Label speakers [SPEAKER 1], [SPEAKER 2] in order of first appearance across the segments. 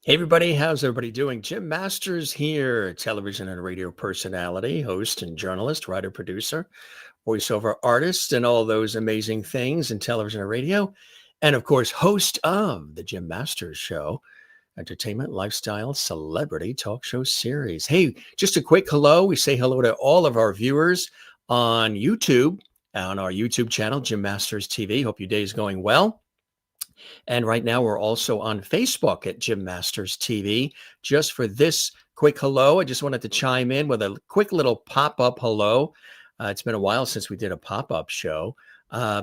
[SPEAKER 1] Hey everybody, how's everybody doing? Jim Masters here, television and radio personality, host and journalist, writer, producer, voiceover artist, and all those amazing things in television and radio. And of course, host of the Jim Masters Show, entertainment, lifestyle, celebrity talk show series. Hey, just a quick hello. We say hello to all of our viewers on YouTube, on our YouTube channel, Jim Masters TV. Hope your day is going well. And right now, we're also on Facebook at Jim Masters TV. Just for this quick hello, I just wanted to chime in with a quick little pop up hello. It's been a while since we did a pop up show.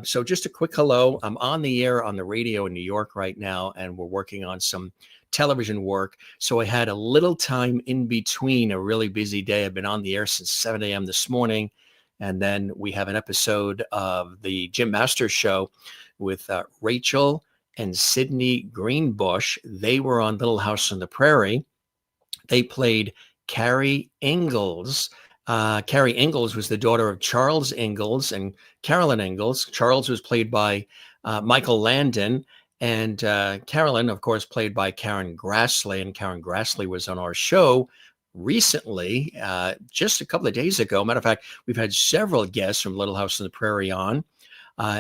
[SPEAKER 1] So, just a quick hello. I'm on the air on the radio in New York right now, and we're working on some television work. So, I had a little time in between a really busy day. I've been on the air since 7 a.m. this morning. And then we have an episode of the Jim Masters Show with Rachel and Sydney Greenbush. They were on Little House on the Prairie. They played Carrie Ingalls. Carrie Ingalls was the daughter of Charles Ingalls and Carolyn Ingalls. Charles was played by Michael Landon, and Carolyn, of course, played by Karen Grassley. And Karen Grassley was on our show recently, just a couple of days ago. Matter of fact, we've had several guests from Little House on the Prairie on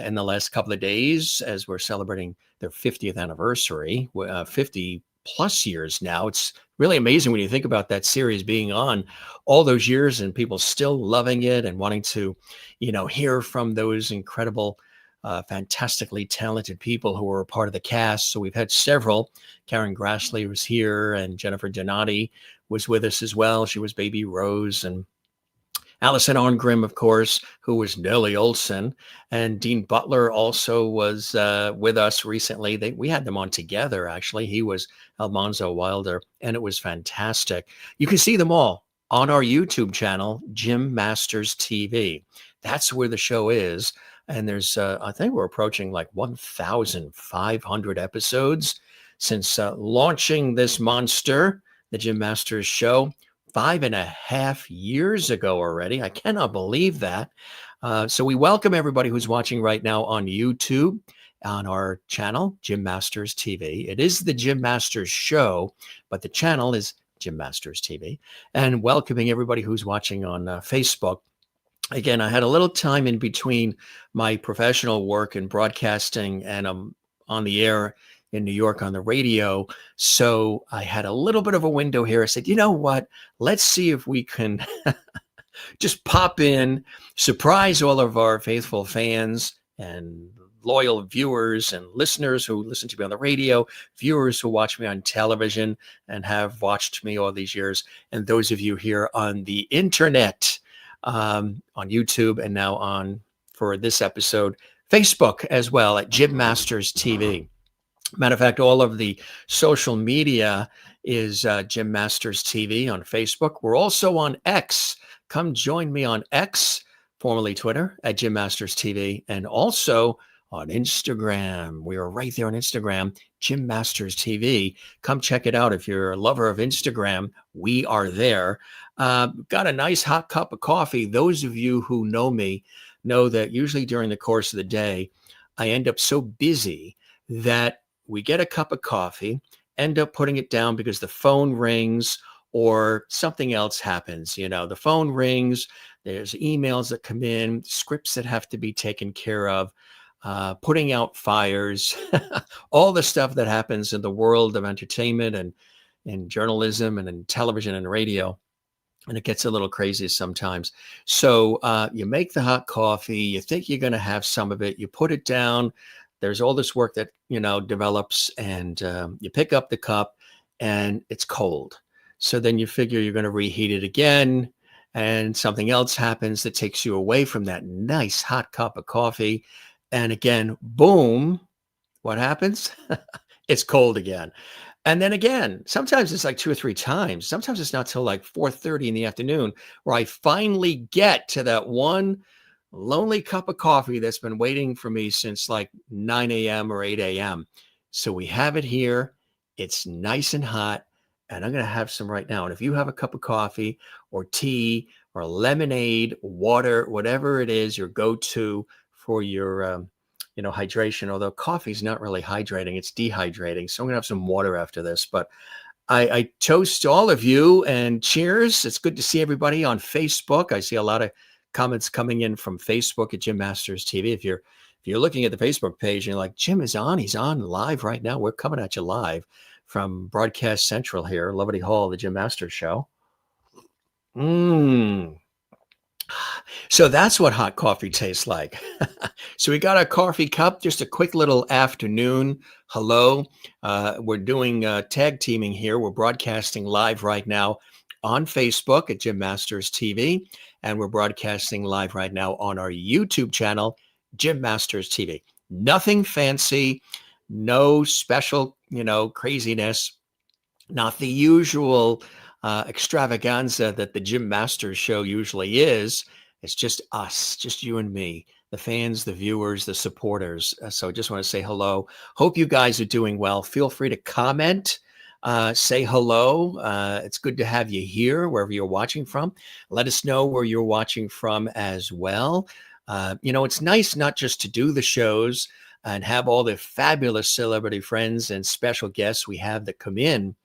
[SPEAKER 1] in the last couple of days as we're celebrating their 50th anniversary, 50 plus years now. It's really amazing when you think about that series being on all those years and people still loving it and wanting to, hear from those incredible, fantastically talented people who were a part of the cast. So we've had several. Karen Grassley was here, and Jennifer Donati was with us as well. She was Baby Rose, and Allison Arngrim, of course, who was Nellie Olson, and Dean Butler also was with us recently. We had them on together, actually. He was Almanzo Wilder, and it was fantastic. You can see them all on our YouTube channel, Jim Masters TV. That's where the show is. And there's, I think we're approaching like 1,500 episodes since launching this monster, the Jim Masters Show. 5.5 years ago already. I cannot believe that. So we welcome everybody who's watching right now on YouTube on our channel, Jim Masters TV. It is the Jim Masters Show, but the channel is Jim Masters TV. And welcoming everybody who's watching on Facebook. Again, I had a little time in between my professional work in broadcasting, and I'm on the air in New York on the radio. So I had a little bit of a window here. I said, you know what? Let's see if we can just pop in, surprise all of our faithful fans and loyal viewers and listeners who listen to me on the radio, viewers who watch me on television and have watched me all these years, and those of you here on the internet, on YouTube, and now on, for this episode, Facebook as well at Jim Masters TV. Matter of fact, all of the social media is Jim Masters TV on Facebook. We're also on X. Come join me on X, formerly Twitter, at Jim Masters TV, and also on Instagram. We are right there on Instagram, Jim Masters TV. Come check it out if you're a lover of Instagram. We are there. Got a nice hot cup of coffee. Those of you who know me know that usually during the course of the day, I end up so busy that we get a cup of coffee, end up putting it down because the phone rings or something else happens. The phone rings, there's emails that come in, scripts that have to be taken care of, putting out fires, all the stuff that happens in the world of entertainment and in journalism and in television and radio. And it gets a little crazy sometimes. So you make the hot coffee, you think you're going to have some of it, you put it down. There's all this work that, develops, and you pick up the cup and it's cold. So then you figure you're going to reheat it again, and something else happens that takes you away from that nice hot cup of coffee. And again, boom, what happens? It's cold again. And then again, sometimes it's like 2 or 3 times. Sometimes it's not till like 4:30 in the afternoon where I finally get to that one lonely cup of coffee that's been waiting for me since like 9 a.m. or 8 a.m. So we have it here. It's nice and hot, and I'm going to have some right now. And if you have a cup of coffee or tea or lemonade, water, whatever it is, your go-to for your, hydration, although coffee's not really hydrating, it's dehydrating. So I'm going to have some water after this, but I toast all of you and cheers. It's good to see everybody on Facebook. I see a lot of comments coming in from Facebook at Jim Masters TV. If you're looking at the Facebook page and you're like, Jim is on, he's on live right now. We're coming at you live from Broadcast Central here, Liberty Hall, the Jim Masters Show. Mmm. So that's what hot coffee tastes like. So we got a coffee cup, just a quick little afternoon. Hello. We're doing tag teaming here. We're broadcasting live right now on Facebook at Jim Masters TV. And we're broadcasting live right now on our YouTube channel, Jim Masters TV. Nothing fancy, no special, craziness, not the usual extravaganza that the Jim Masters show usually is. It's just us, just you and me, the fans, the viewers, the supporters. So I just want to say hello. Hope you guys are doing well. Feel free to comment, say hello. It's good to have you here, wherever you're watching from. Let us know where you're watching from as well. It's nice not just to do the shows and have all the fabulous celebrity friends and special guests we have that come in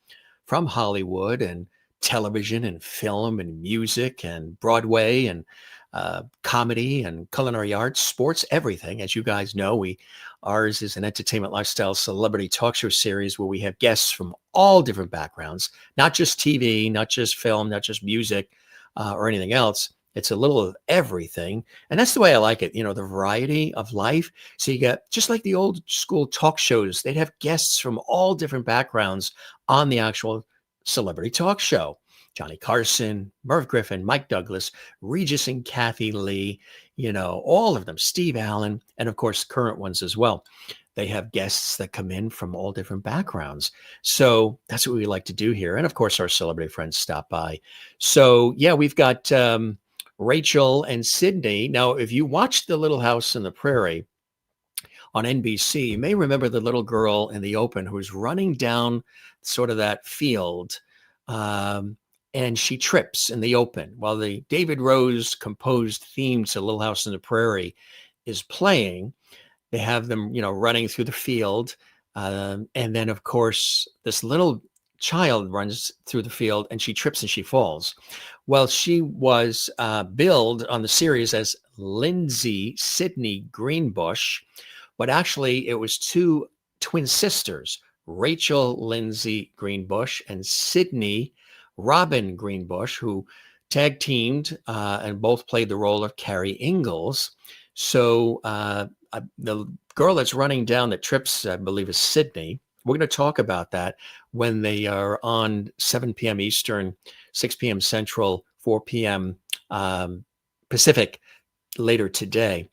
[SPEAKER 1] from Hollywood and television and film and music and Broadway and comedy and culinary arts, sports, everything. As you guys know, ours is an entertainment lifestyle celebrity talk show series where we have guests from all different backgrounds, not just TV, not just film, not just music or anything else. It's a little of everything. And that's the way I like it, the variety of life. So you got, just like the old school talk shows, they'd have guests from all different backgrounds on the actual celebrity talk show. Johnny Carson, Merv Griffin, Mike Douglas, Regis and Kathy Lee, all of them, Steve Allen, and of course, current ones as well. They have guests that come in from all different backgrounds. So that's what we like to do here. And of course, our celebrity friends stop by. So yeah, we've got Rachel and Sydney. Now, if you watched The Little House on the Prairie on NBC, you may remember the little girl in the open who's running down sort of that field, and she trips in the open while the David Rose composed theme to Little House on the Prairie is playing. They have them, running through the field. And then, of course, this little child runs through the field and she trips and she falls. Well, she was billed on the series as Lindsay Sydney Greenbush, but actually it was two twin sisters, Rachel Lindsay Greenbush and Sydney Robin Greenbush, who tag teamed and both played the role of Carrie Ingalls. So the girl that's running down that trips, I believe, is Sydney. We're going to talk about that when they are on 7 p.m. Eastern, 6 p.m. Central, 4 p.m. Pacific later today.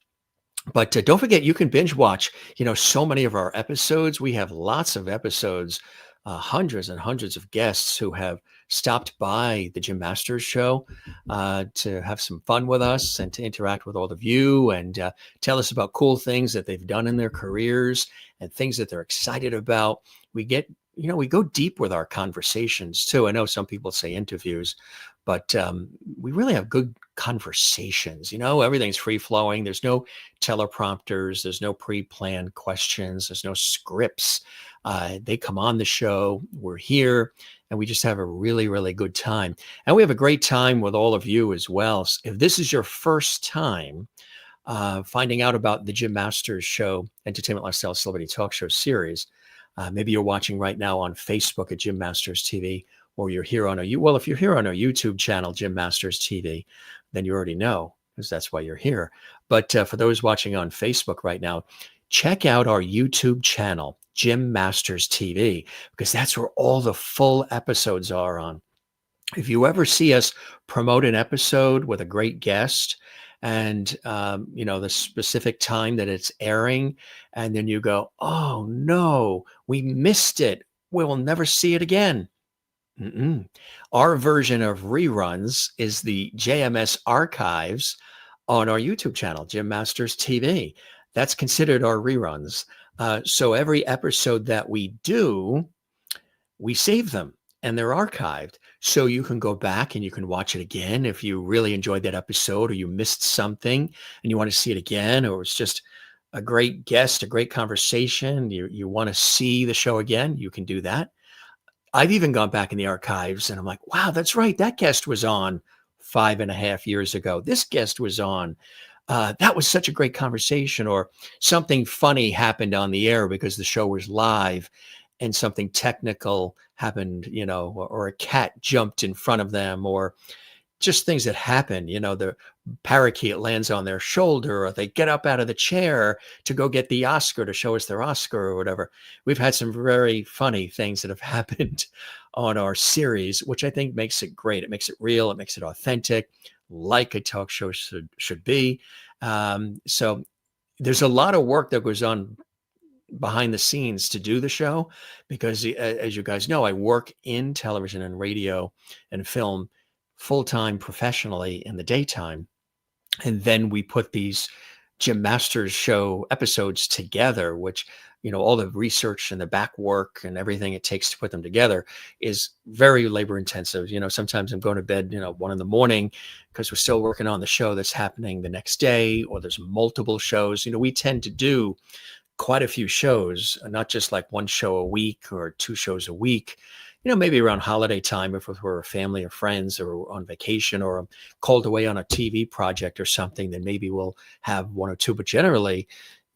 [SPEAKER 1] But don't forget, you can binge watch, so many of our episodes. We have lots of episodes, hundreds and hundreds of guests who have stopped by the Jim Masters Show to have some fun with us and to interact with all of you and tell us about cool things that they've done in their careers and things that they're excited about. We get, we go deep with our conversations too. I know some people say interviews, but we really have good conversations. Everything's free flowing. There's no teleprompters. There's no pre-planned questions. There's no scripts. They come on the show. We're here and we just have a really, really good time. And we have a great time with all of you as well. So if this is your first time finding out about the Jim Masters Show, Entertainment Lifestyle Celebrity Talk Show series, maybe you're watching right now on Facebook at Jim Masters TV, or you're here on if you're here on our YouTube channel, Jim Masters TV, then you already know, because that's why you're here. But for those watching on Facebook right now, check out our YouTube channel, Jim Masters TV, because that's where all the full episodes are on. If you ever see us promote an episode with a great guest and, the specific time that it's airing, and then you go, oh no, we missed it. We'll never see it again. Mm-mm. Our version of reruns is the JMS archives on our YouTube channel, Jim Masters TV. That's considered our reruns. So every episode that we do, we save them and they're archived. So you can go back and you can watch it again if you really enjoyed that episode or you missed something and you want to see it again, or it's just a great guest, a great conversation. You want to see the show again, you can do that. I've even gone back in the archives and I'm like, wow, that's right. That guest was on 5.5 years ago. This guest was on. That was such a great conversation, or something funny happened on the air because the show was live and something technical happened, or a cat jumped in front of them, or just things that happen. The parakeet lands on their shoulder, or they get up out of the chair to go get the Oscar to show us their Oscar or whatever. We've had some very funny things that have happened on our series, which I think makes it great. It makes it real. It makes it authentic, like a talk show should be. So there's a lot of work that goes on behind the scenes to do the show, because as you guys know, I work in television and radio and film full-time professionally in the daytime. And then we put these Jim Masters show episodes together, which, all the research and the back work and everything it takes to put them together is very labor intensive. Sometimes I'm going to bed, 1 a.m. because we're still working on the show that's happening the next day, or there's multiple shows. We tend to do quite a few shows, not just like one show a week or two shows a week. Maybe around holiday time, if we're a family or friends or on vacation, or I'm called away on a TV project or something, then maybe we'll have one or two. But generally,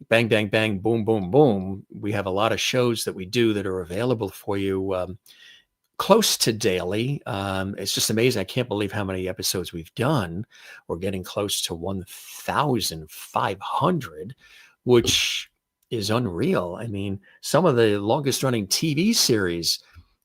[SPEAKER 1] bang, bang, bang, boom, boom, boom. We have a lot of shows that we do that are available for you close to daily. It's just amazing. I can't believe how many episodes we've done. We're getting close to 1,500, which is unreal. I mean, some of the longest running TV series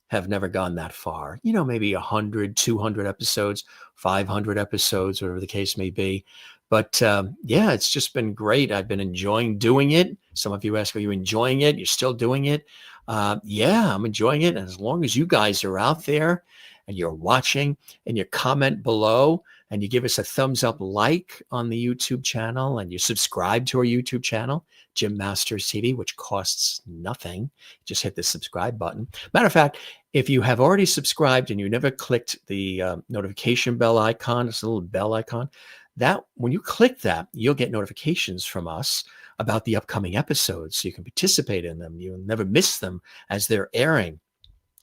[SPEAKER 1] have never gone that far. Maybe 100, 200 episodes, 500 episodes, whatever the case may be. But yeah, it's just been great. I've been enjoying doing it. Some of you ask, are you enjoying it? You're still doing it? Yeah, I'm enjoying it. And as long as you guys are out there and you're watching and you comment below and you give us a thumbs up like on the YouTube channel and you subscribe to our YouTube channel, Jim Masters TV, which costs nothing. Just hit the subscribe button. Matter of fact, if you have already subscribed and you never clicked the notification bell icon, it's a little bell icon, that when you click that, you'll get notifications from us about the upcoming episodes, so you can participate in them. You'll never miss them as they're airing.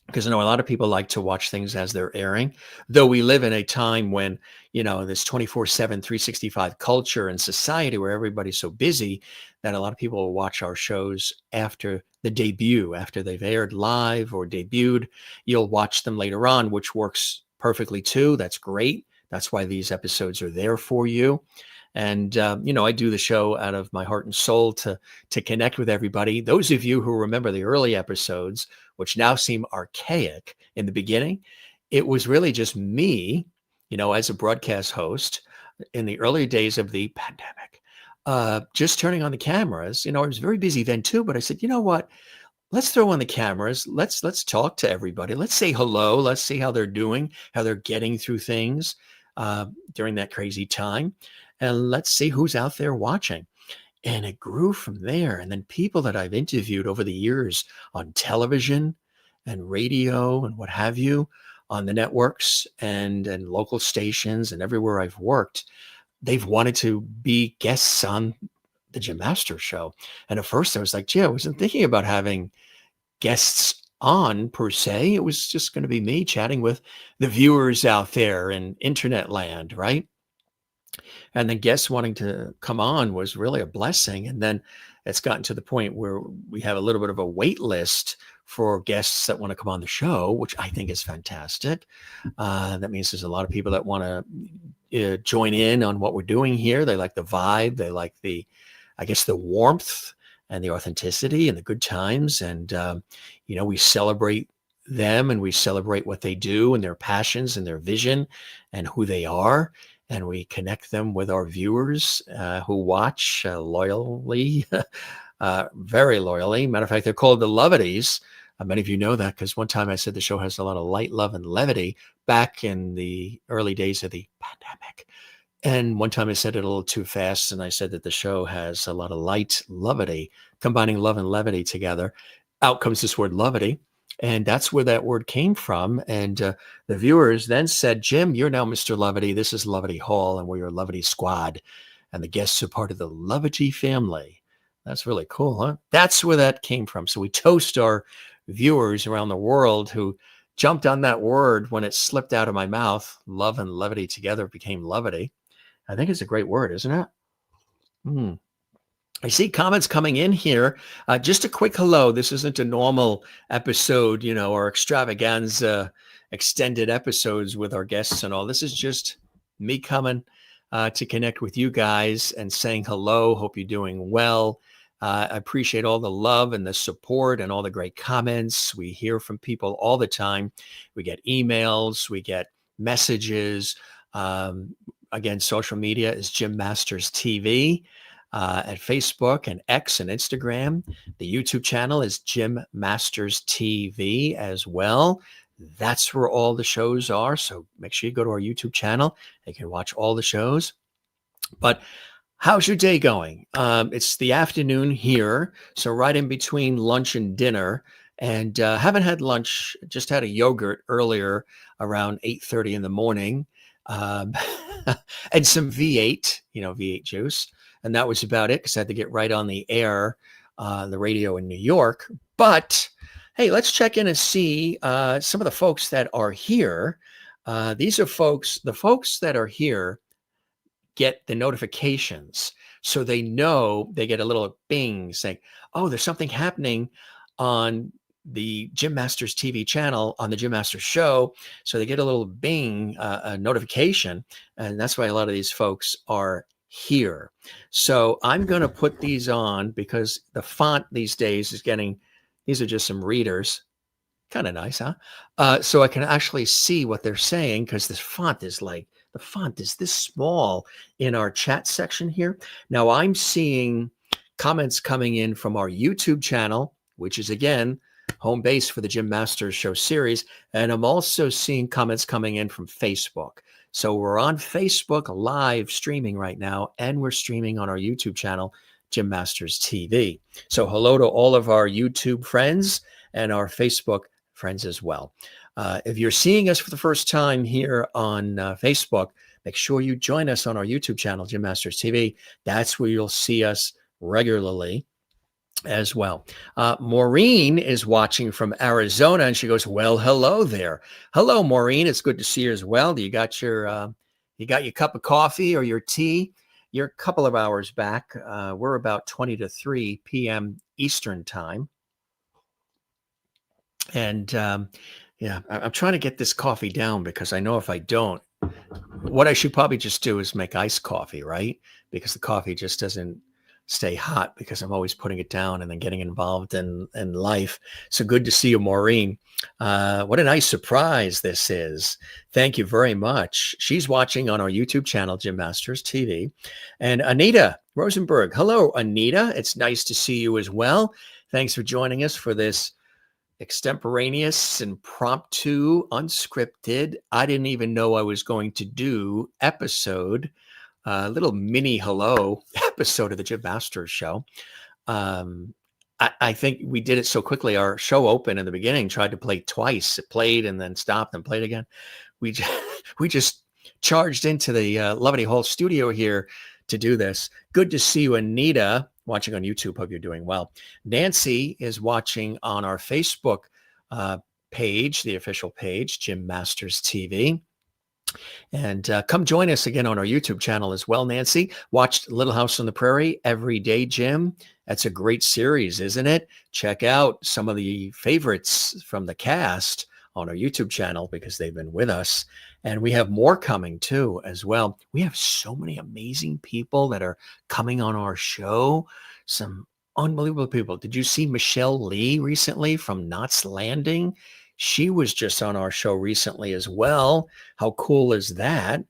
[SPEAKER 1] Because I know a lot of people like to watch things as they're airing, though we live in a time when, this 24/7, 365 culture and society where everybody's so busy that a lot of people will watch our shows after the debut, after they've aired live or debuted. You'll watch them later on, which works perfectly too. That's great. That's why these episodes are there for you. And, I do the show out of my heart and soul to connect with everybody. Those of you who remember the early episodes, which now seem archaic, in the beginning, it was really just me, as a broadcast host in the early days of the pandemic, just turning on the cameras. I was very busy then too, but I said, you know what? Let's throw on the cameras. Let's talk to everybody. Let's say hello. Let's see how they're doing, how they're getting through things during that crazy time. And let's see who's out there watching. And it grew from there. And then people that I've interviewed over the years on television and radio and what have you, on the networks and local stations and everywhere I've worked, they've wanted to be guests on the Jim Masters show. And at first I was like, gee, I wasn't thinking about having guests on per se. It was just going to be me chatting with the viewers out there in internet land, right? And then guests wanting to come on was really a blessing. And then it's gotten to the point where we have a little bit of a wait list for guests that want to come on the show, which I think is fantastic. That means there's a lot of people that want to join in on what we're doing here. They like the vibe. They like I guess, the warmth and the authenticity and the good times. And, we celebrate them and we celebrate what they do and their passions and their vision and who they are. And we connect them with our viewers who watch loyally, very loyally. Matter of fact, they're called the Lovities. Many of you know that because one time I said the show has a lot of light, love, and levity back in the early days of the pandemic. And one time I said it a little too fast, and I said that the show has a lot of light, levity, combining love and levity together. Out comes this word levity. And that's where that word came from. And the viewers then said, Jim, you're now Mr. Levity. This is Levity Hall, and we're your Levity Squad. And the guests are part of the Levity family. That's really cool, huh? That's where that came from. So we toast our viewers around the world who jumped on that word when it slipped out of my mouth. Love and levity together became levity. I think it's a great word, isn't it? Hmm. I see comments coming in here. Just a quick hello. This isn't a normal episode, or extravaganza extended episodes with our guests and all. This is just me coming to connect with you guys and saying hello. Hope you're doing well. I appreciate all the love and the support and all the great comments. We hear from people all the time. We get emails, we get messages. Again, social media is Jim Masters TV. At Facebook and X and Instagram. The YouTube channel is Jim Masters TV as well. That's where all the shows are. So make sure you go to our YouTube channel. You can watch all the shows. But how's your day going? It's the afternoon here, so right in between lunch and dinner. And haven't had lunch, just had a yogurt earlier around 8:30 in the morning. Um, and some V8, V8 juice. And that was about it because I had to get right on the air, the radio in New York. But hey, let's check in and see some of the folks that are here. These are the folks that are here get the notifications. So they know, they get a little bing saying, oh, there's something happening on the Jim Masters TV channel, on the Jim Masters show. So they get a little bing, a notification. And that's why a lot of these folks are here. So I'm going to put these on because the font these days is these are just some readers. Kind of nice, huh? So I can actually see what they're saying because the font is this small in our chat section here. Now I'm seeing comments coming in from our YouTube channel, which is again, home base for the Jim Masters Show series. And I'm also seeing comments coming in from Facebook. So we're on Facebook live streaming right now, and we're streaming on our YouTube channel, Jim Masters TV. So hello to all of our YouTube friends and our Facebook friends as well. If you're seeing us for the first time here on Facebook, make sure you join us on our YouTube channel, Jim Masters TV. That's where you'll see us regularly as well. Maureen is watching from Arizona, and she goes, well, hello there. Hello, Maureen. It's good to see you as well. You got your cup of coffee or your tea? You're a couple of hours back. We're about 20 to 3 p.m. Eastern time. And yeah, I'm trying to get this coffee down because I know if I don't, what I should probably just do is make iced coffee, right? Because the coffee just doesn't stay hot because I'm always putting it down and then getting involved in life. So good to see you, Maureen. What a nice surprise this is. Thank you very much. She's watching on our YouTube channel, Jim Masters TV. And Anita Rosenberg. Hello, Anita. It's nice to see you as well. Thanks for joining us for this extemporaneous, impromptu, unscripted, I didn't even know I was going to do episode, little mini hello episode of the Jim Masters Show. I think we did it so quickly. Our show opened in the beginning, tried to play twice. It played and then stopped and played again. We just charged into the Lovely Hall studio here to do this. Good to see you, Anita, watching on YouTube. Hope you're doing well. Nancy is watching on our Facebook page, the official page, Jim Masters TV. And come join us again on our YouTube channel as well, Nancy. Watched Little House on the Prairie every day, Jim. That's a great series, isn't it? Check out some of the favorites from the cast on our YouTube channel because they've been with us. And we have more coming too as well. We have so many amazing people that are coming on our show. Some unbelievable people. Did you see Michelle Lee recently from Knots Landing? She was just on our show recently as well. How cool is that?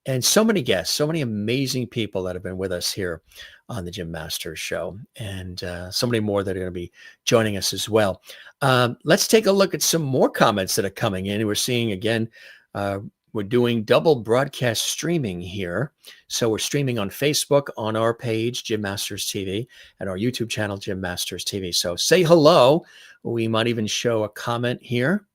[SPEAKER 1] And so many guests, so many amazing people that have been with us here on the Jim Masters Show, and so many more that are going to be joining us as well. Let's take a look at some more comments that are coming in. We're seeing again, we're doing double broadcast streaming here. So we're streaming on Facebook on our page, Jim Masters TV, and our YouTube channel, Jim Masters TV. So say hello. We might even show a comment here.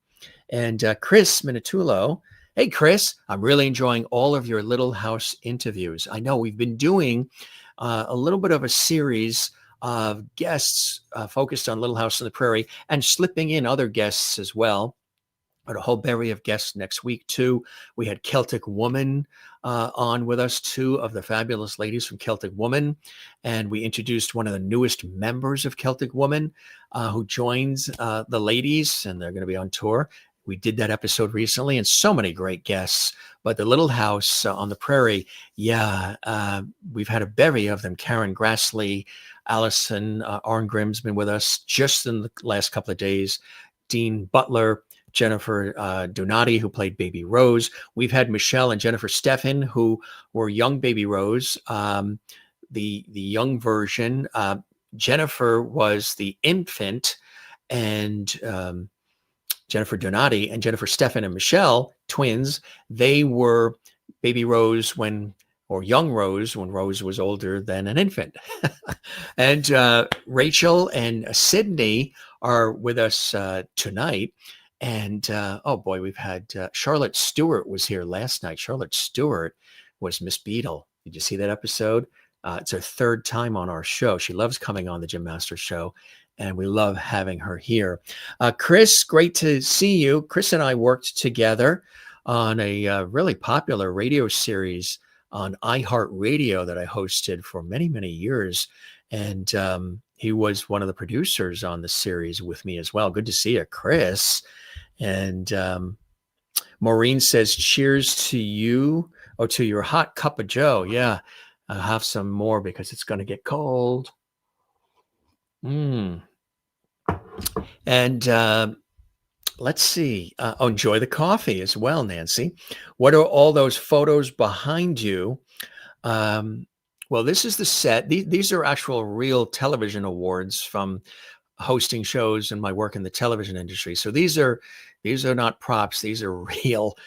[SPEAKER 1] And Chris Minatulo. Hey, Chris, I'm really enjoying all of your Little House interviews. I know we've been doing a little bit of a series of guests focused on Little House on the Prairie and slipping in other guests as well. But a whole bevy of guests next week too. We had Celtic Woman on with us, two of the fabulous ladies from Celtic Woman, and we introduced one of the newest members of Celtic Woman who joins the ladies, and they're going to be on tour. We did that episode recently, and so many great guests. But the Little House on the Prairie, yeah, we've had a bevy of them. Karen Grassley, Allison Arngrim's been with us just in the last couple of days. Dean Butler, Jennifer Donati, who played Baby Rose. We've had Michelle and Jennifer Steffen, who were young Baby Rose, the young version. Jennifer was the infant, and Jennifer Donati and Jennifer Steffen and Michelle, twins, they were Baby Rose or young Rose when Rose was older than an infant. And Rachel and Sydney are with us tonight. And oh boy, we've had Charlotte Stewart was here last night. Charlotte Stewart was Miss Beadle. Did you see that episode? It's her third time on our show. She loves coming on the Jim Masters Show, and we love having her here. Chris, great to see you. Chris and I worked together on a really popular radio series on iHeartRadio that I hosted for many, many years. And he was one of the producers on the series with me as well. Good to see you, Chris. And Maureen says, cheers to you. Oh, to your hot cup of joe. Yeah, I'll have some more because it's going to get cold. And let's see. Enjoy the coffee as well, Nancy. What are all those photos behind you? Well, this is the set. These are actual real television awards from hosting shows and my work in the television industry. So these are not props. These are real.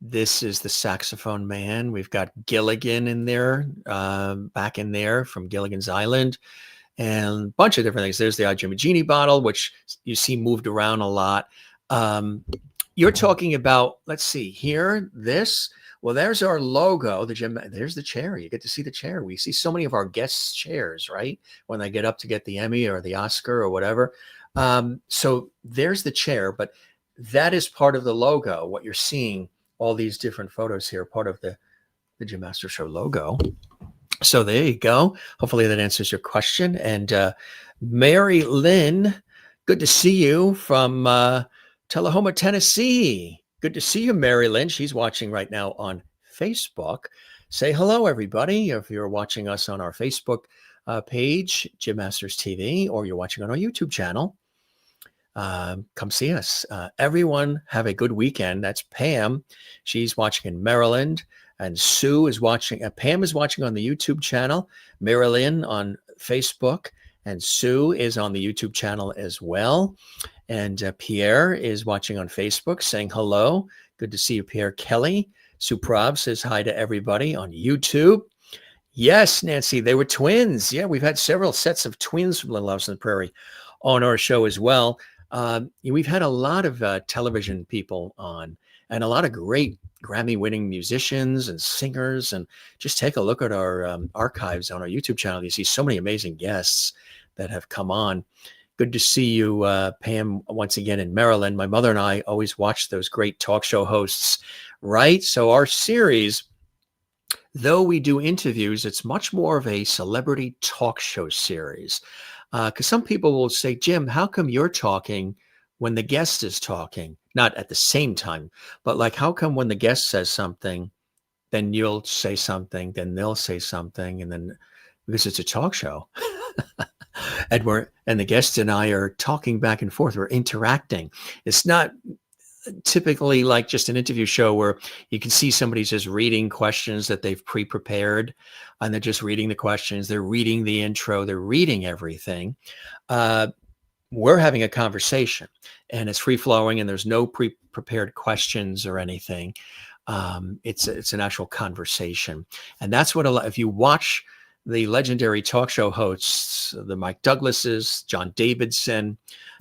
[SPEAKER 1] This is the saxophone man. We've got Gilligan in there, back in there from Gilligan's Island, and a bunch of different things. There's the I, Jim and Jeannie bottle, which you see moved around a lot. You're talking about, let's see here, this. Well, there's our logo, there's the chair. You get to see the chair. We see so many of our guests' chairs, right? When they get up to get the Emmy or the Oscar or whatever. So there's the chair, but that is part of the logo. What you're seeing, all these different photos here, part of the Jim Masters Show logo. So there you go. Hopefully that answers your question. And Mary Lynn, good to see you from Tullahoma, Tennessee. Good to see you, Mary Lynn. She's watching right now on Facebook. Say hello, everybody. If you're watching us on our Facebook page, Jim Masters TV, or you're watching on our YouTube channel, come see us. Everyone have a good weekend. That's Pam. She's watching in Maryland. And Sue is watching. Pam is watching on the YouTube channel. Marilyn on Facebook. And Sue is on the YouTube channel as well. And Pierre is watching on Facebook saying hello. Good to see you, Pierre Kelly. Sue Prob says hi to everybody on YouTube. Yes, Nancy, they were twins. Yeah, we've had several sets of twins from Little House on the Prairie on our show as well. We've had a lot of television people on and a lot of great Grammy-winning musicians and singers. And just take a look at our archives on our YouTube channel. You see so many amazing guests that have come on. Good to see you, Pam, once again in Maryland. My mother and I always watch those great talk show hosts, right? So our series, though we do interviews, it's much more of a celebrity talk show series. Because some people will say, Jim, how come you're talking when the guest is talking? Not at the same time, but like, how come when the guest says something, then you'll say something, then they'll say something, and then because it's a talk show. And the guest and I are talking back and forth. We're interacting. It's not typically like just an interview show where you can see somebody's just reading questions that they've pre-prepared and they're just reading the questions. They're reading the intro. They're reading everything. We're having a conversation and it's free flowing and there's no pre-prepared questions or anything. It's an actual conversation. And that's what if you watch the legendary talk show hosts, the Mike Douglases, John Davidson,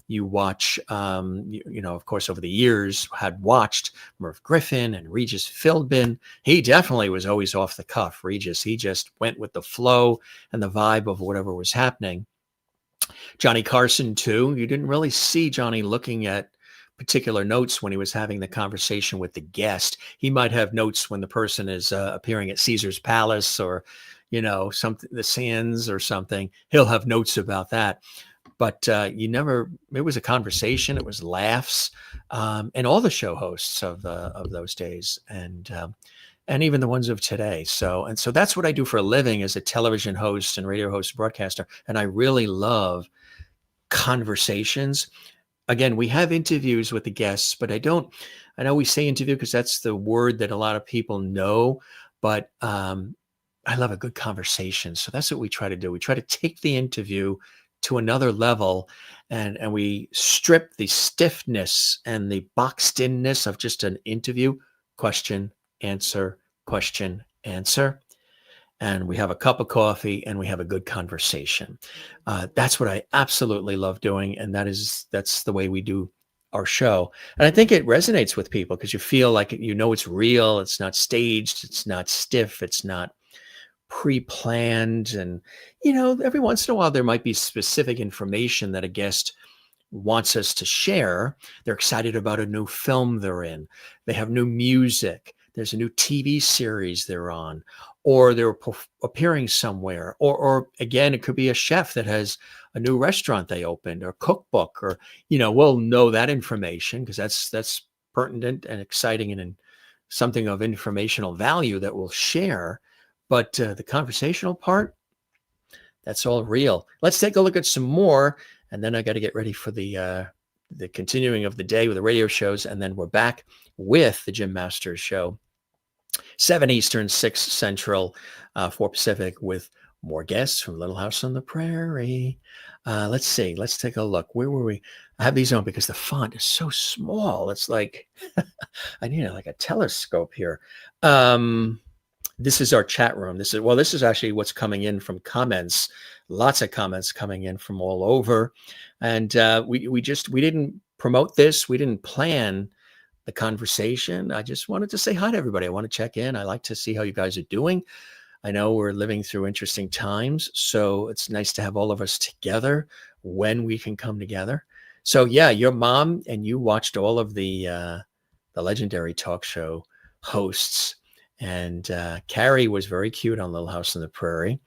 [SPEAKER 1] you watch, of course, over the years had watched Merv Griffin and Regis Philbin. He definitely was always off the cuff, Regis. He just went with the flow and the vibe of whatever was happening. Johnny Carson too. You didn't really see Johnny looking at particular notes when he was having the conversation with the guest. He might have notes when the person is appearing at Caesar's Palace or, something, the Sands or something. He'll have notes about that. But you never. It was a conversation. It was laughs, and all the show hosts of those days, and even the ones of today. So that's what I do for a living as a television host and radio host, broadcaster, and I really love conversations. Again, we have interviews with the guests, but I know we say interview because that's the word that a lot of people know, but I love a good conversation. So that's what we try to do. We try to take the interview to another level, and we strip the stiffness and the boxed inness of just an interview. Question, answer, question, answer. And we have a cup of coffee and we have a good conversation. That's what I absolutely love doing. And that's the way we do our show. And I think it resonates with people because you feel like, it's real. It's not staged. It's not stiff. It's not pre-planned. And, every once in a while, there might be specific information that a guest wants us to share. They're excited about a new film they're in. They have new music. There's a new TV series they're on, or they're appearing somewhere, or again, it could be a chef that has a new restaurant they opened or cookbook, or, we'll know that information because that's pertinent and exciting and something of informational value that we'll share. But the conversational part, that's all real. Let's take a look at some more. And then I got to get ready for the continuing of the day with the radio shows. And then we're back with the Jim Masters Show, 7 Eastern, 6 Central, 4 Pacific, with more guests from Little House on the Prairie. Let's see. Let's take a look. Where were we? I have these on because the font is so small. It's like I need like a telescope here. This is our chat room. This is actually what's coming in from comments. Lots of comments coming in from all over. And we didn't promote this. We didn't plan the conversation. I just wanted to say hi to everybody. I want to check in. I like to see how you guys are doing. I know we're living through interesting times, so it's nice to have all of us together when we can come together. So yeah, your mom and you watched all of the legendary talk show hosts. And Carrie was very cute on Little House on the Prairie.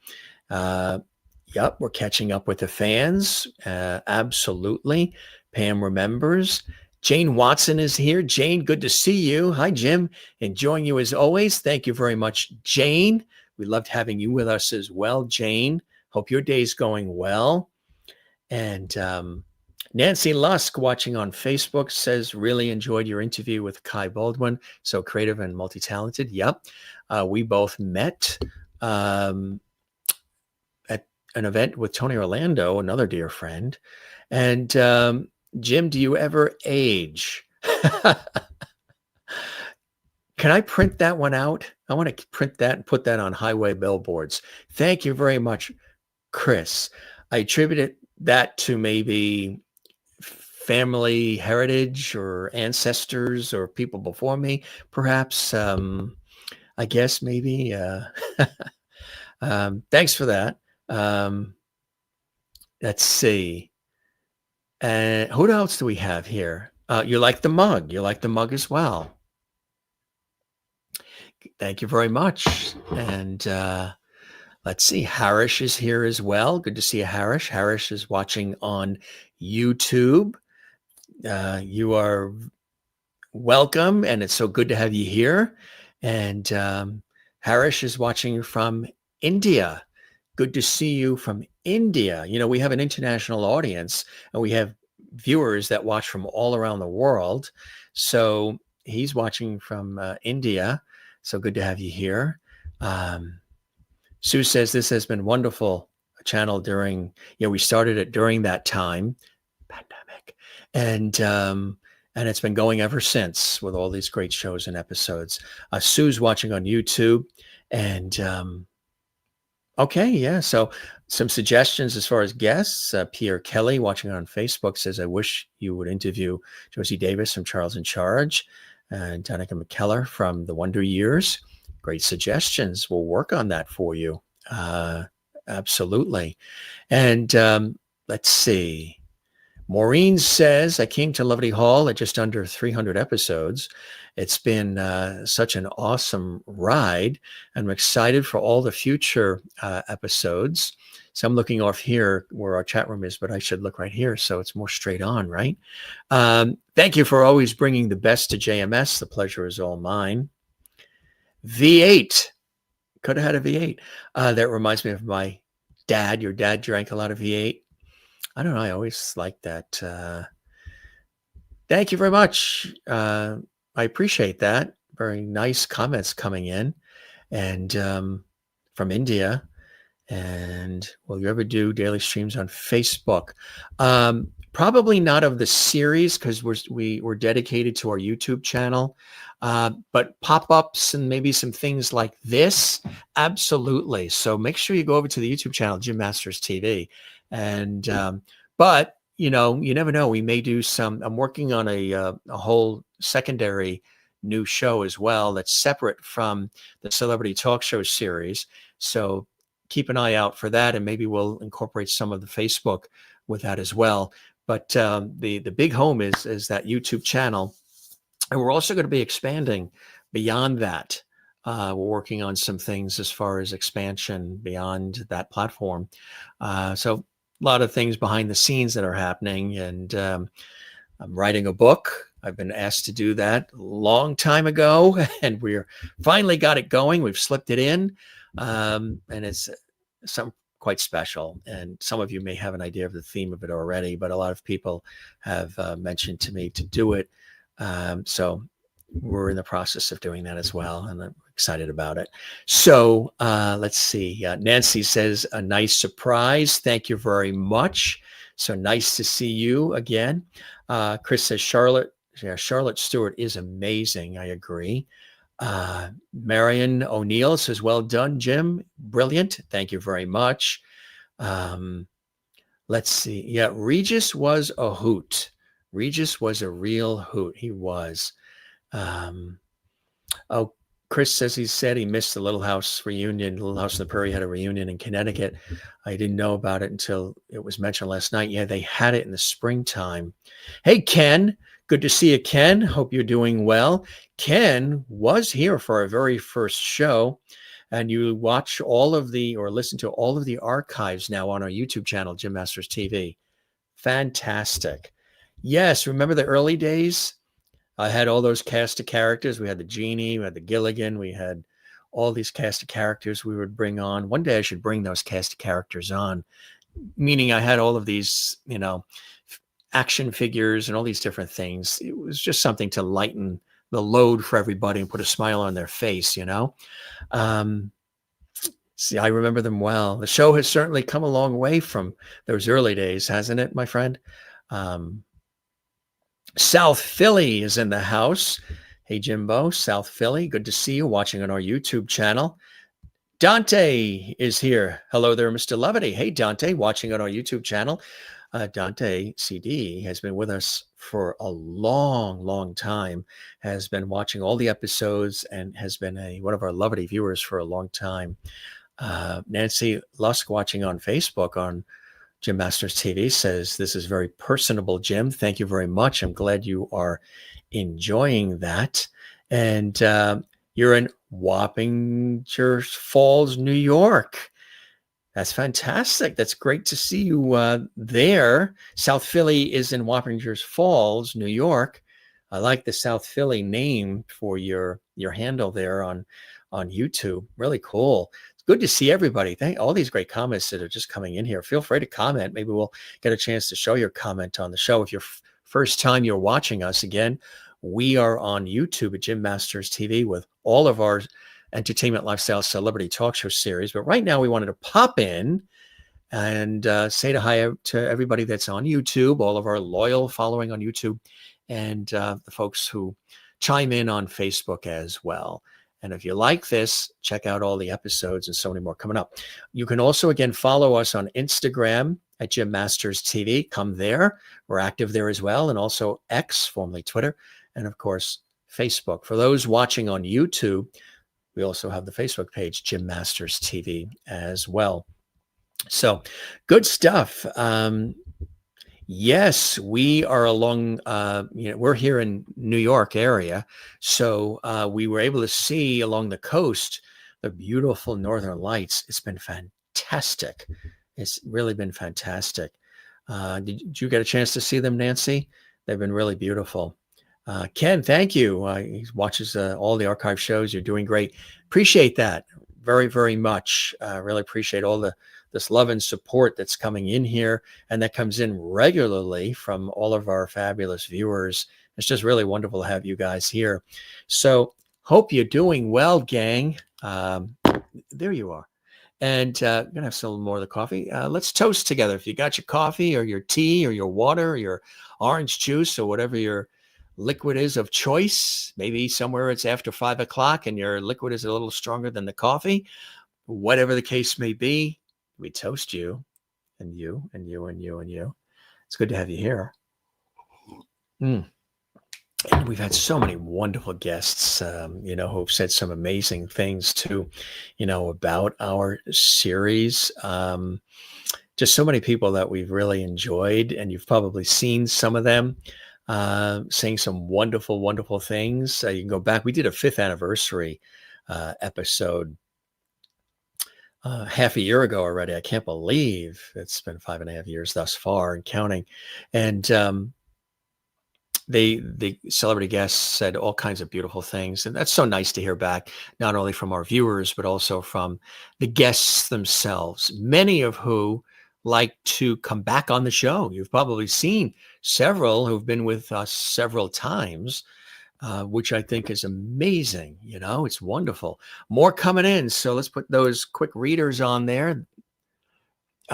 [SPEAKER 1] Yep, we're catching up with the fans. Absolutely. Pam remembers. Jane Watson is here. Jane, good to see you. Hi, Jim. Enjoying you as always. Thank you very much, Jane. We loved having you with us as well, Jane. Hope your day's going well. And Nancy Lusk, watching on Facebook, says, really enjoyed your interview with Kai Baldwin. So creative and multi-talented. Yep. We both met at an event with Tony Orlando, another dear friend. And Jim, do you ever age? Can I print that one out? I want to print that and put that on highway billboards. Thank you very much, Chris. I attributed that to maybe family heritage or ancestors or people before me, perhaps. I guess maybe. Thanks for that. Let's see. And who else do we have here? You like the mug. You like the mug as well. Thank you very much. And let's see. Harish is here as well. Good to see you, Harish. Harish is watching on YouTube. You are welcome, and it's so good to have you here. And Harish is watching from India. Good to see you from India. We have an international audience, and we have viewers that watch from all around the world. So he's watching from India. So good to have you here. Sue says this has been wonderful channel during, we started it during that time, pandemic, and it's been going ever since with all these great shows and episodes. Sue's watching on YouTube, and okay, yeah. So some suggestions as far as guests. Pierre Kelly watching on Facebook says, I wish you would interview Josie Davis from Charles in Charge and Danica McKellar from The Wonder Years. Great suggestions. We'll work on that for you. Absolutely. And let's see. Maureen says, I came to Lovely Hall at just under 300 episodes. It's been such an awesome ride. I'm excited for all the future episodes. So I'm looking off here where our chat room is, but I should look right here so it's more straight on, right? Thank you for always bringing the best to JMS. The pleasure is all mine. V8. Could have had a V8. That reminds me of my dad. Your dad drank a lot of V8. I don't know. I always like that. Thank you very much. I appreciate that. Very nice comments coming in, and from India. And will you ever do daily streams on Facebook? Probably not of the series because we're dedicated to our YouTube channel. But pop-ups and maybe some things like this, absolutely. So make sure you go over to the YouTube channel, Jim Masters TV. And but you never know. We may do some. I'm working on a whole secondary new show as well that's separate from the celebrity talk show series. So keep an eye out for that, and maybe we'll incorporate some of the Facebook with that as well. But the big home is that YouTube channel, and we're also going to be expanding beyond that. We're working on some things as far as expansion beyond that platform. So a lot of things behind the scenes that are happening, and I'm writing a book. I've been asked to do that a long time ago, and we're finally got it going. We've slipped it in, and it's some quite special. And some of you may have an idea of the theme of it already, but a lot of people have mentioned to me to do it. So we're in the process of doing that as well, and I'm excited about it. So let's see. Nancy says, a nice surprise. Thank you very much. So nice to see you again. Chris says, Charlotte Stewart is amazing. I agree. Marion O'Neill says, well done, Jim. Brilliant. Thank you very much. Let's see. Yeah, Regis was a hoot. Regis was a real hoot. He was. Oh, Chris says he said he missed the Little House reunion. Little House on the Prairie had a reunion in Connecticut. I didn't know about it until it was mentioned last night. Yeah, they had it in the springtime. Hey, Ken. Good to see you, Ken. Hope you're doing well. Ken was here for our very first show, and you watch all of the, or listen to all of the archives now on our YouTube channel, Jim Masters TV. Fantastic. Yes, remember the early days? I had all those cast of characters. We had the Genie, we had the Gilligan, we had all these cast of characters we would bring on. One day I should bring those cast of characters on, meaning I had all of these, action figures and all these different things. It was just something to lighten the load for everybody and put a smile on their face, See, I remember them well. The show has certainly come a long way from those early days, hasn't it, my friend? South Philly is in the house. Hey, Jimbo, South Philly. Good to see you watching on our YouTube channel. Dante is here. Hello there, Mr. Levity. Hey, Dante, watching on our YouTube channel. Dante CD has been with us for a long, long time, has been watching all the episodes, and has been one of our Levity viewers for a long time. Nancy Lusk watching on Facebook on Jim Masters TV says, this is very personable, Jim. Thank you very much. I'm glad you are enjoying that. And you're in Wappinger Falls, New York. That's fantastic. That's great to see you there. South Philly is in Wappinger Falls, New York. I like the South Philly name for your handle there on YouTube. Really cool. It's good to see everybody. Thank all these great comments that are just coming in here. Feel free to comment. Maybe we'll get a chance to show your comment on the show. If you're first time you're watching us, again, we are on YouTube at Jim Masters TV with all of our entertainment, lifestyle, celebrity talk show series. But right now we wanted to pop in and say hi to everybody that's on YouTube, all of our loyal following on YouTube, and the folks who chime in on Facebook as well. And if you like this, check out all the episodes and so many more coming up. You can also, again, follow us on Instagram at Jim Masters TV. Come there. We're active there as well. And also X, formerly Twitter. And of course, Facebook. For those watching on YouTube, we also have the Facebook page, Jim Masters TV as well. So good stuff. Yes, we are along, we're here in New York area. So we were able to see along the coast the beautiful northern lights. It's been fantastic. It's really been fantastic. Did you get a chance to see them, Nancy? They've been really beautiful. Ken, thank you. He watches all the archive shows. You're doing great. Appreciate that very, very much. Really appreciate all this love and support that's coming in here and that comes in regularly from all of our fabulous viewers. It's just really wonderful to have you guys here. So hope you're doing well, gang. There you are. And I'm going to have some more of the coffee. Let's toast together. If you got your coffee or your tea or your water or your orange juice or whatever your liquid is of choice, maybe somewhere it's after 5 o'clock and your liquid is a little stronger than the coffee, whatever the case may be, we toast you and you and you and you and you. It's good to have you here. And we've had so many wonderful guests, who've said some amazing things too, about our series. Just so many people that we've really enjoyed, and you've probably seen some of them saying some wonderful, wonderful things. You can go back. We did a 5th anniversary episode half a year ago already. I can't believe it's been 5.5 years thus far and counting. And the celebrity guests said all kinds of beautiful things. And that's so nice to hear back, not only from our viewers, but also from the guests themselves, many of who like to come back on the show. You've probably seen several who've been with us several times, which I think is amazing. It's wonderful. More coming in. So let's put those quick readers on there.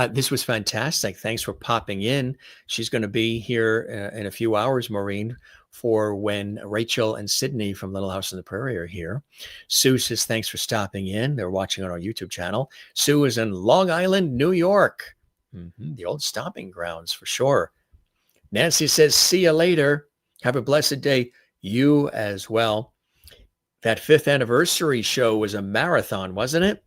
[SPEAKER 1] This was fantastic. Thanks for popping in. She's going to be here in a few hours, Maureen, for when Rachel and Sydney from Little House on the Prairie are here. Sue says, thanks for stopping in. They're watching on our YouTube channel. Sue is in Long Island, New York. The old stomping grounds for sure. Nancy says, see you later. Have a blessed day. You as well. That 5th anniversary show was a marathon, wasn't it?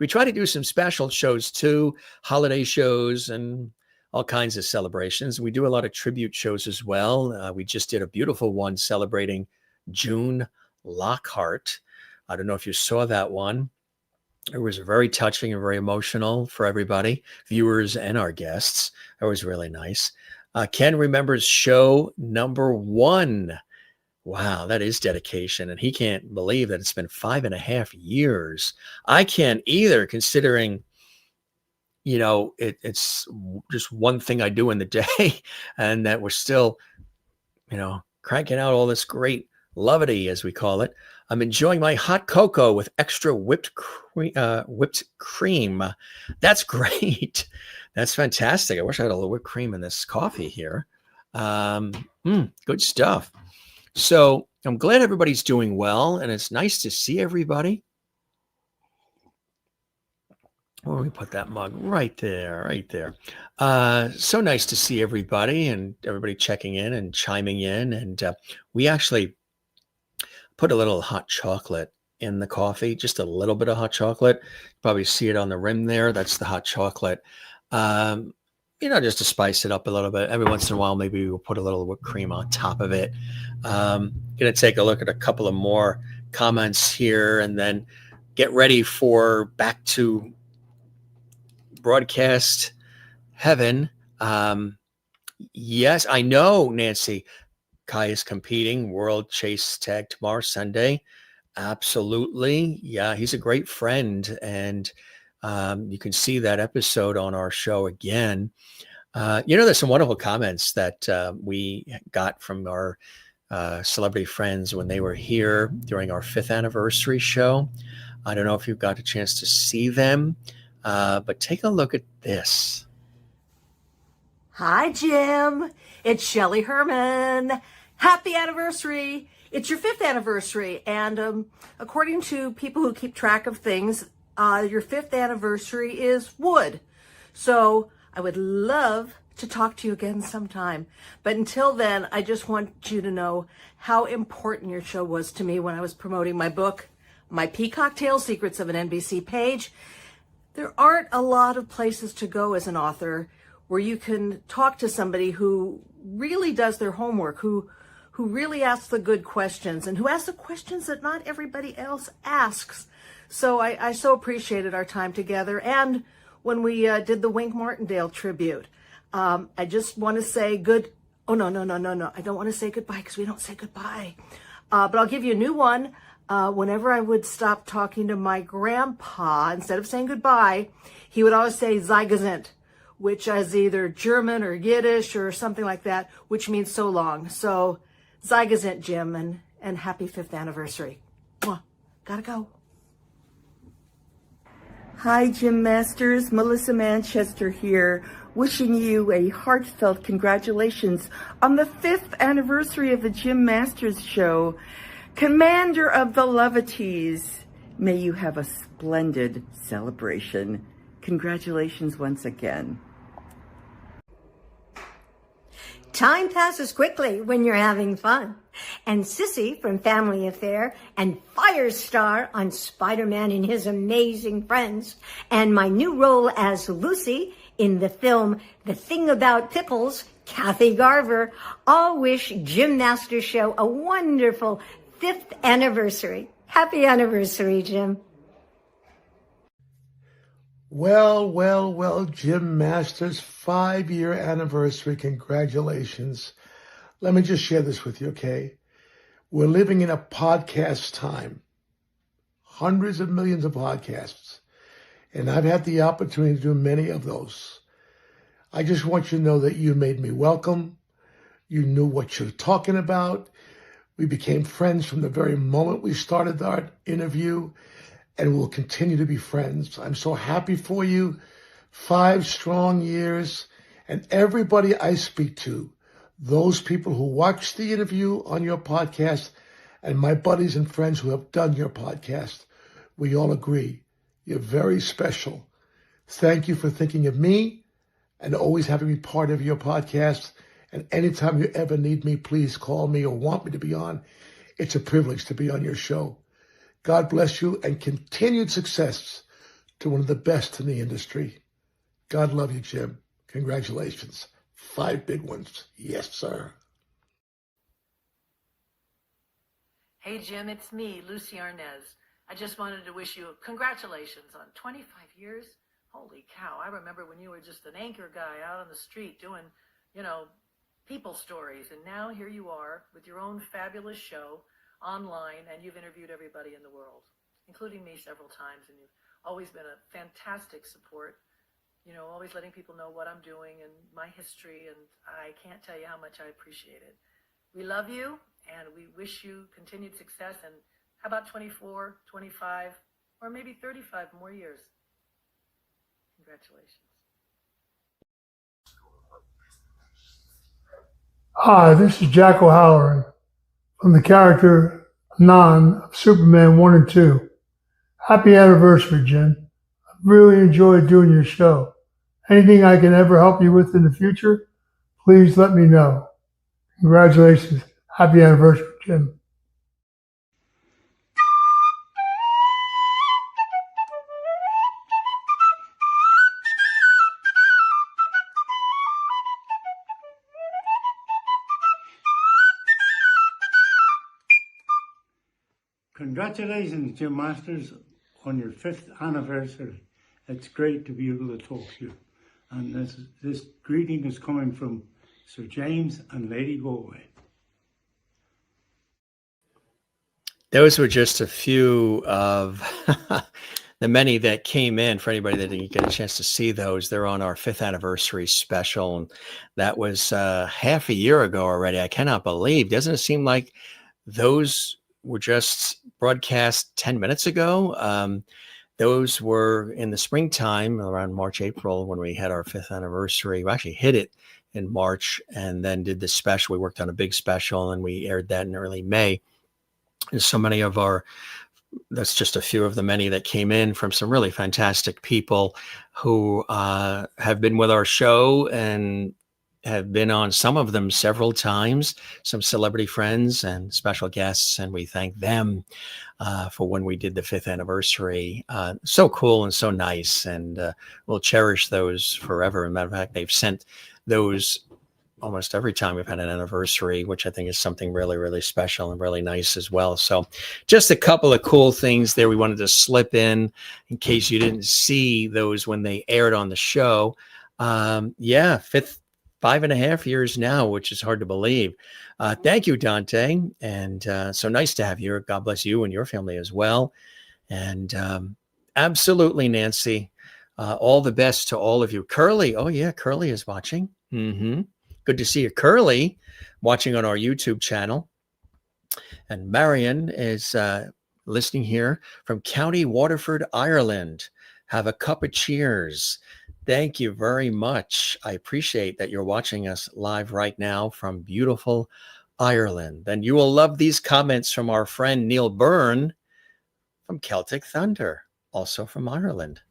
[SPEAKER 1] We try to do some special shows too, holiday shows and all kinds of celebrations. We do a lot of tribute shows as well. We just did a beautiful one celebrating June Lockhart. I don't know if you saw that one. It was very touching and very emotional for everybody, viewers and our guests. It was really nice. Ken remembers show number 1. Wow, that is dedication. And he can't believe that it's been 5.5 years. I can't either, considering, it's just one thing I do in the day and that we're still, cranking out all this great levity, as we call it. I'm enjoying my hot cocoa with extra whipped cream. That's great. That's fantastic. I wish I had a little whipped cream in this coffee here. Good stuff. So I'm glad everybody's doing well, and it's nice to see everybody. Where do we put that mug? Right there, right there. So nice to see everybody and everybody checking in and chiming in. And we actually put a little hot chocolate in the coffee, just a little bit of hot chocolate. Probably see it on the rim there. That's the hot chocolate. Just to spice it up a little bit. Every once in a while, maybe we'll put a little whipped cream on top of it. Going to take a look at a couple of more comments here and then get ready for back to broadcast heaven. Yes, I know, Nancy. Kai is competing World Chase Tag tomorrow, Sunday. Absolutely. Yeah, he's a great friend. And you can see that episode on our show again. There's some wonderful comments that we got from our celebrity friends when they were here during our 5th anniversary show. I don't know if you've got a chance to see them, but take a look at this.
[SPEAKER 2] Hi, Jim. It's Shelley Herman. Happy anniversary. It's your 5th anniversary. And according to people who keep track of things, your 5th anniversary is wood. So I would love to talk to you again sometime. But until then, I just want you to know how important your show was to me when I was promoting my book, My Peacock Tale, Secrets of an NBC Page. There aren't a lot of places to go as an author where you can talk to somebody who really does their homework, who really asks the good questions and who asks the questions that not everybody else asks. So I so appreciated our time together. And when we did the Wink Martindale tribute, I just want to say oh, no. I don't want to say goodbye because we don't say goodbye. But I'll give you a new one. Whenever I would stop talking to my grandpa, instead of saying goodbye, he would always say Zeigazent, which is either German or Yiddish or something like that, which means so long. So Zeigazent, Jim, and happy 5th anniversary. Mwah. Gotta go.
[SPEAKER 3] Hi, Jim Masters. Melissa Manchester here, wishing you a heartfelt congratulations on the 5th anniversary of the Jim Masters Show. Commander of the Levities, may you have a splendid celebration. Congratulations once again.
[SPEAKER 4] Time passes quickly when you're having fun. And Sissy from Family Affair and Firestar on Spider-Man and His Amazing Friends and my new role as Lucy in the film The Thing About Pickles, Kathy Garver, all wish Jim Masters Show a wonderful 5th anniversary. Happy anniversary, Jim.
[SPEAKER 5] Well, Jim Masters, 5-year anniversary. Congratulations. Let me just share this with you, okay? We're living in a podcast time. Hundreds of millions of podcasts. And I've had the opportunity to do many of those. I just want you to know that you made me welcome. You knew what you're talking about. We became friends from the very moment we started our interview. And we'll continue to be friends. I'm so happy for you. 5 strong years. And everybody I speak to, those people who watch the interview on your podcast, and my buddies and friends who have done your podcast, we all agree you're very special. Thank you for thinking of me and always having me part of your podcast. And anytime you ever need me, please call me or want me to be on. It's a privilege to be on your show. God bless you and continued success to one of the best in the industry. God love you, Jim. Congratulations. 5 big ones. Yes, sir.
[SPEAKER 2] Hey, Jim, it's me, Lucy Arnaz. I just wanted to wish you congratulations on 25 years. Holy cow. I remember when you were just an anchor guy out on the street doing, people stories. And now here you are with your own fabulous show online, and you've interviewed everybody in the world, including me several times, and you've always been a fantastic support, always letting people know what I'm doing and my history, and I can't tell you how much I appreciate it. We love you, and we wish you continued success, and how about 24, 25, or maybe 35 more years? Congratulations.
[SPEAKER 6] Hi, this is Jack O'Halloran from the character Non of Superman 1 and 2. Happy anniversary, Jim. I really enjoyed doing your show. Anything I can ever help you with in the future, please let me know. Congratulations. Happy anniversary, Jim.
[SPEAKER 7] Congratulations, Jim Masters, on your 5th anniversary. It's great to be able to talk to you. And this greeting is coming from Sir James and Lady Galway.
[SPEAKER 1] Those were just a few of the many that came in. For anybody that didn't get a chance to see those, they're on our 5th anniversary special. And that was half a year ago already. I cannot believe. Doesn't it seem like those were just broadcast 10 minutes ago? Those were in the springtime, around March, April, when we had our 5th anniversary. We actually hit it in March and then did the special. We worked on a big special and we aired that in early May. And so many of that's just a few of the many that came in from some really fantastic people who have been with our show and have been on some of them several times, some celebrity friends and special guests, and we thank them for when we did the 5th anniversary. So cool and so nice, and we'll cherish those forever. As a matter of fact, they've sent those almost every time we've had an anniversary, which I think is something really, really special and really nice as well. So just a couple of cool things there we wanted to slip in case you didn't see those when they aired on the show. Yeah, 5.5 years now, which is hard to believe. Thank you, Dante. And so nice to have you. God bless you and your family as well. And absolutely, Nancy. All the best to all of you. Curly. Oh, yeah. Curly is watching. Good to see you, Curly, watching on our YouTube channel. And Marion is listening here from County Waterford, Ireland. Have a cup of cheers. Thank you very much. I appreciate that you're watching us live right now from beautiful Ireland. And you will love these comments from our friend Neil Byrne from Celtic Thunder, also from Ireland.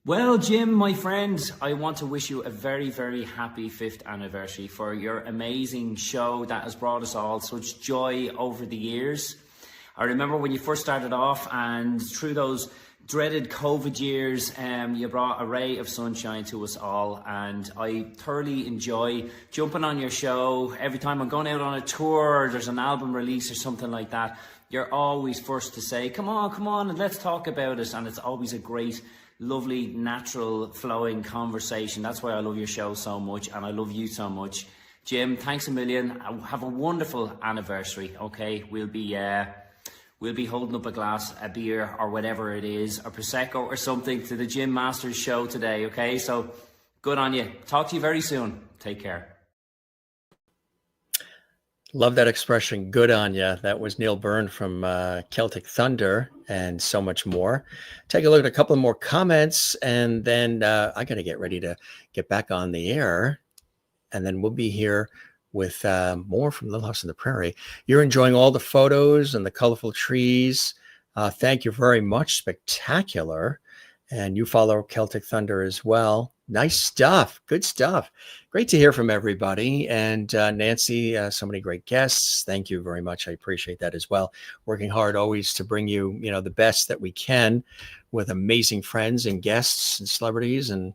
[SPEAKER 8] Well, Jim, my friend, I want to wish you a very, very happy 5th anniversary for your amazing show that has brought us all such joy over the years. I remember when you first started off, and through those dreaded COVID years, you brought a ray of sunshine to us all, and I thoroughly enjoy jumping on your show. Every time I'm going out on a tour, or there's an album release or something like that, you're always first to say, come on, and let's talk about it. And it's always a great, lovely, natural, flowing conversation. That's why I love your show so much, and I love you so much. Jim, thanks a million. Have a wonderful anniversary, okay? We'll be holding up a glass, a beer, or whatever it is, a Prosecco or something to the Jim Masters show today, okay? So, good on you. Talk to you very soon. Take care.
[SPEAKER 1] Love that expression, good on ya. That was Neil Byrne from Celtic Thunder and so much more. Take a look at a couple more comments, and then I got to get ready to get back on the air, and then we'll be here with more from Little House on the Prairie. You're enjoying all the photos and the colorful trees. Thank you very much. Spectacular. And you follow Celtic Thunder as well. Nice stuff. Good stuff. Great to hear from everybody. And Nancy, so many great guests. Thank you very much. I appreciate that as well. Working hard always to bring you, the best that we can with amazing friends and guests and celebrities and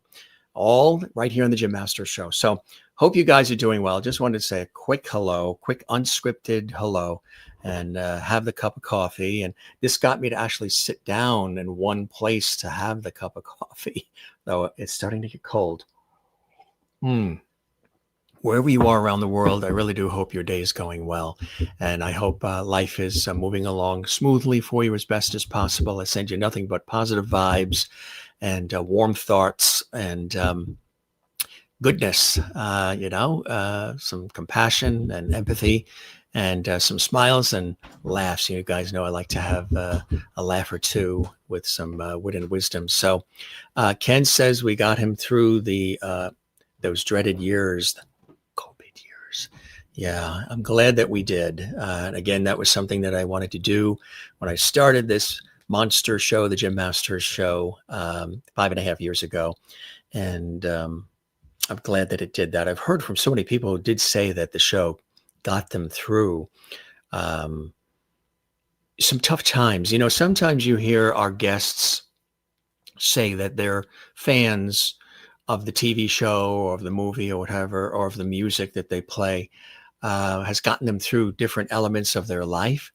[SPEAKER 1] all right here on the Jim Masters Show. So hope you guys are doing well. Just wanted to say a quick hello, quick unscripted hello, and have the cup of coffee. And this got me to actually sit down in one place to have the cup of coffee, though it's starting to get cold. Wherever you are around the world, I really do hope your day is going well. And I hope life is moving along smoothly for you as best as possible. I send you nothing but positive vibes and warm thoughts and goodness, some compassion and empathy and some smiles and laughs. You guys know I like to have a laugh or two with some wit and wisdom. So Ken says we got him through those dreaded years, the COVID years. Yeah, I'm glad that we did. And again, that was something that I wanted to do when I started this monster show, the Jim Masters Show, 5.5 years ago. And I'm glad that it did that. I've heard from so many people who did say that the show got them through some tough times. Sometimes you hear our guests say that they're fans of the TV show or of the movie or whatever, or of the music that they play, has gotten them through different elements of their life.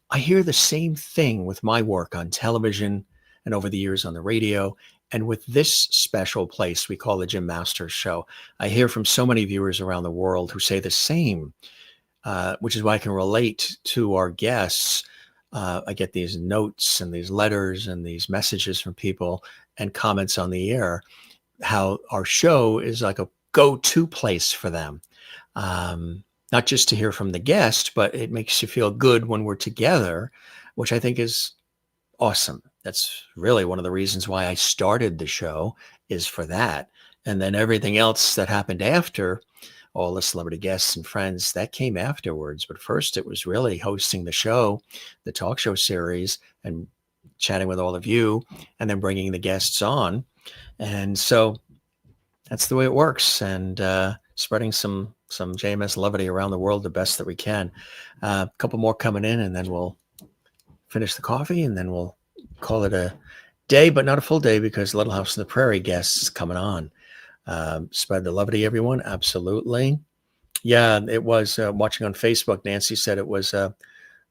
[SPEAKER 1] I hear the same thing with my work on television and over the years on the radio. And with this special place we call the Jim Masters Show, I hear from so many viewers around the world who say the same, which is why I can relate to our guests. I get these notes and these letters and these messages from people and comments on the air, how our show is like a go-to place for them. Not just to hear from the guest, but it makes you feel good when we're together, which I think is awesome. That's really one of the reasons why I started the show, is for that. And then everything else that happened after, all the celebrity guests and friends, that came afterwards. But first it was really hosting the show, the talk show series, and chatting with all of you, and then bringing the guests on. And so That's the way it works. And spreading some JMS levity around the world the best that we can. A couple more coming in, and then we'll finish the coffee, and then we'll call it a day, but not a full day, because Little House on the Prairie guests is coming on. Spread the levity, everyone. Absolutely. Yeah, it was watching on Facebook. Nancy said it was a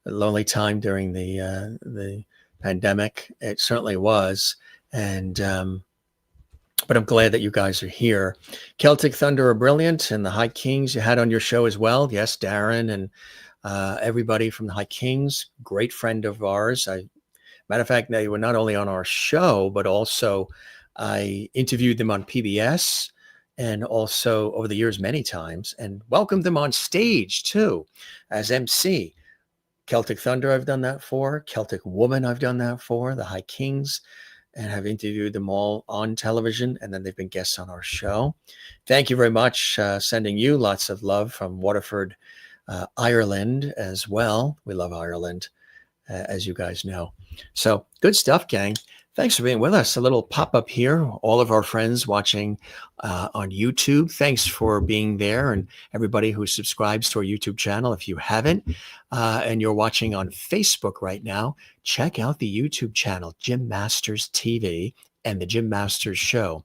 [SPEAKER 1] lonely time during the pandemic. It certainly was. And but I'm glad that you guys are here. Celtic Thunder are brilliant, and the High Kings you had on your show as well. Yes, Darren and everybody from the High Kings, great friend of ours. Matter of fact, they were not only on our show, but also I interviewed them on PBS and also over the years many times, and welcomed them on stage too as MC. Celtic Thunder I've done that for. Celtic Woman I've done that for. The High Kings, and have interviewed them all on television, and then they've been guests on our show. Thank you very much. Sending you lots of love from Waterford, Ireland as well. We love Ireland, as you guys know. So good stuff, gang. Thanks for being with us. A little pop-up here. All of our friends watching on YouTube, thanks for being there. And everybody who subscribes to our YouTube channel, if you haven't, and you're watching on Facebook right now, check out the YouTube channel, Jim Masters TV and the Jim Masters Show.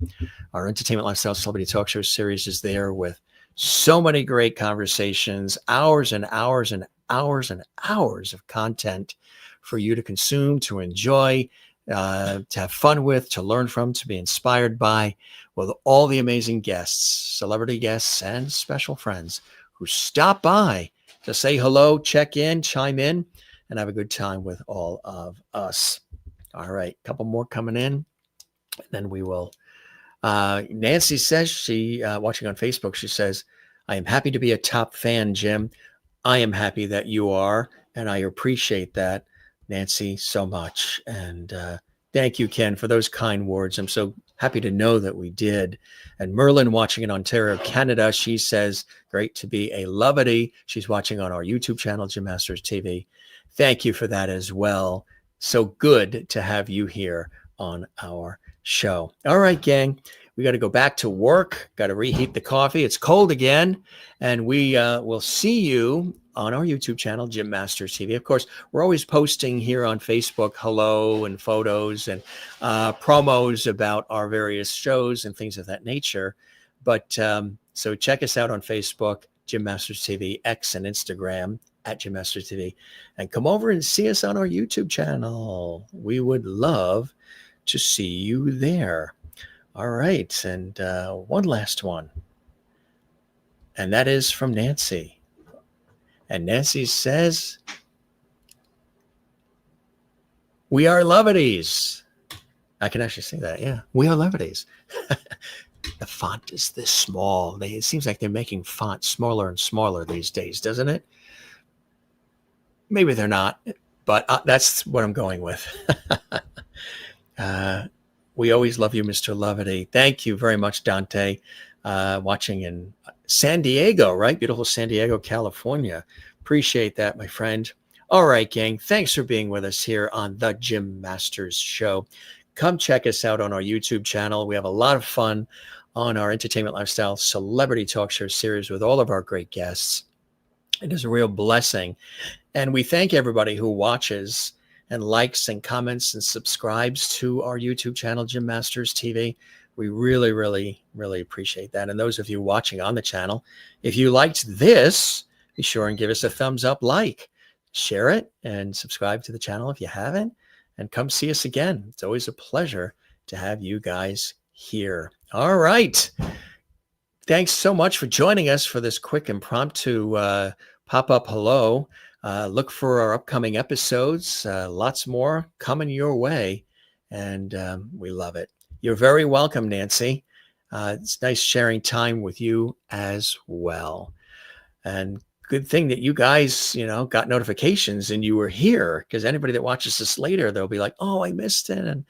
[SPEAKER 1] Our entertainment, lifestyle, celebrity talk show series is there with so many great conversations, hours and hours and hours and hours of content for you to consume, to enjoy, to have fun with, to learn from, to be inspired by, with all the amazing guests, celebrity guests, and special friends who stop by to say hello, check in, chime in, and have a good time with all of us. All right, a couple more coming in, and then we will. Nancy says, she watching on Facebook, she says, I am happy to be a top fan, Jim. I am happy that you are, and I appreciate that, Nancy, so much. And thank you, Ken, for those kind words. I'm so happy to know that we did. And Merlin, watching in Ontario, Canada, she says, great to be a lovety. She's watching on our YouTube channel, Jim Masters TV. Thank you for that as well. So good to have you here on our show. All right, gang. We got to go back to work. Got to reheat the coffee. It's cold again. And we will see you on our YouTube channel, Jim Masters TV. Of course, we're always posting here on Facebook hello and photos and promos about our various shows and things of that nature. But so check us out on Facebook, Jim Masters TV, X and Instagram at Jim Masters TV. And come over and see us on our YouTube channel. We would love to see you there. All right. And one last one. And that is from Nancy. And Nancy says, we are levities. I can actually say that. Yeah, we are levities. The font is this small. It seems like they're making font smaller and smaller these days, doesn't it? Maybe they're not, but that's what I'm going with. We always love you, Mr. Levity. Thank you very much, Dante, watching in San Diego, right? Beautiful San Diego, California. Appreciate that, my friend. All right, gang. Thanks for being with us here on the Jim Masters Show. Come check us out on our YouTube channel. We have a lot of fun on our entertainment, lifestyle, celebrity talk show series with all of our great guests. It is a real blessing. And we thank everybody who watches and likes and comments and subscribes to our YouTube channel, Jim Masters TV. We really, really, really appreciate that. And those of you watching on the channel, if you liked this, be sure and give us a thumbs up, share it, and subscribe to the channel if you haven't. And come see us again. It's always a pleasure to have you guys here. All right. Thanks so much for joining us for this quick impromptu pop-up hello. Look for our upcoming episodes. Lots more coming your way. And we love it. You're very welcome, Nancy. It's nice sharing time with you as well. And good thing that you guys, got notifications and you were here, because anybody that watches this later, they'll be like, oh, I missed it. And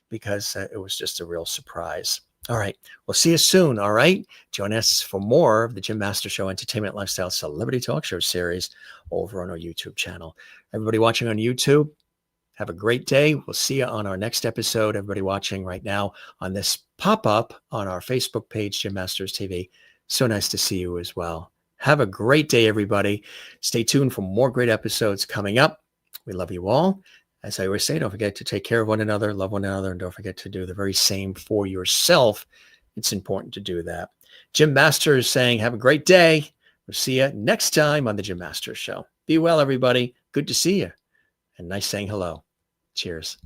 [SPEAKER 1] because it was just a real surprise. All right. We'll see you soon. All right. Join us for more of the Jim Masters Show Entertainment Lifestyle Celebrity Talk Show series over on our YouTube channel. Everybody watching on YouTube, Have a great day. We'll see you on our next episode. Everybody watching right now on this pop-up on our Facebook page, Jim Masters TV. So nice to see you as well. Have a great day, everybody. Stay tuned for more great episodes coming up. We love you all. As I always say, don't forget to take care of one another, love one another, and don't forget to do the very same for yourself. It's important to do that. Jim Masters saying, have a great day. We'll see you next time on the Jim Masters Show. Be well, everybody. Good to see you. And nice saying hello. Cheers.